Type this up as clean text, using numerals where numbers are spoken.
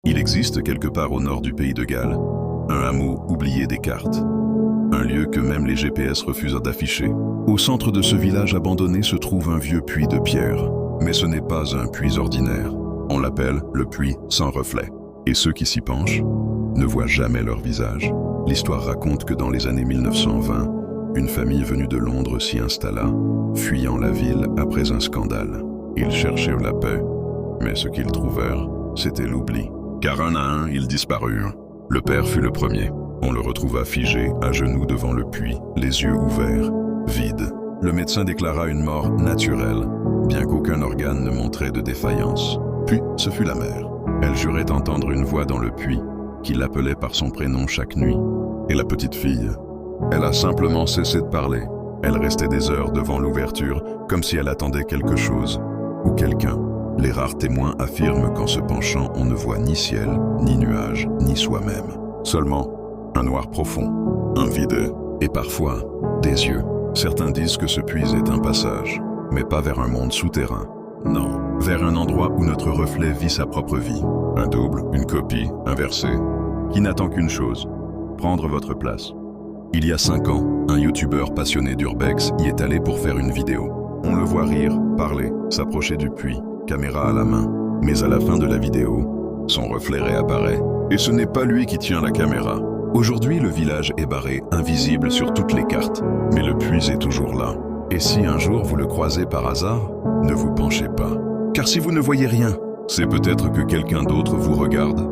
Il existe quelque part au nord du pays de Galles, un hameau oublié des cartes. Un lieu que même les GPS refusent d'afficher. Au centre de ce village abandonné se trouve un vieux puits de pierre. Mais ce n'est pas un puits ordinaire. On l'appelle le puits sans reflet. Et ceux qui s'y penchent ne voient jamais leur visage. L'histoire raconte que dans les années 1920, une famille venue de Londres s'y installa, fuyant la ville après un scandale. Ils cherchaient la paix, mais ce qu'ils trouvèrent, c'était l'oubli. Car un à un, ils disparurent. Le père fut le premier. On le retrouva figé, à genoux devant le puits, les yeux ouverts, vide. Le médecin déclara une mort naturelle, bien qu'aucun organe ne montrait de défaillance. Puis, ce fut la mère. Elle jurait entendre une voix dans le puits, qui l'appelait par son prénom chaque nuit. Et la petite fille, elle a simplement cessé de parler. Elle restait des heures devant l'ouverture, comme si elle attendait quelque chose, ou quelqu'un. Les rares témoins affirment qu'en se penchant, on ne voit ni ciel, ni nuages, ni soi-même. Seulement, un noir profond, un vide, et parfois, des yeux. Certains disent que ce puits est un passage, mais pas vers un monde souterrain. Non, vers un endroit où notre reflet vit sa propre vie. Un double, une copie, inversé, qui n'attend qu'une chose, prendre votre place. Il y a 5 ans, un youtubeur passionné d'urbex y est allé pour faire une vidéo. On le voit rire, parler, s'approcher du puits, caméra à la main. Mais à la fin de la vidéo, son reflet réapparaît. Et ce n'est pas lui qui tient la caméra. Aujourd'hui, le village est barré, invisible sur toutes les cartes. Mais le puits est toujours là. Et si un jour vous le croisez par hasard, ne vous penchez pas. Car si vous ne voyez rien, c'est peut-être que quelqu'un d'autre vous regarde.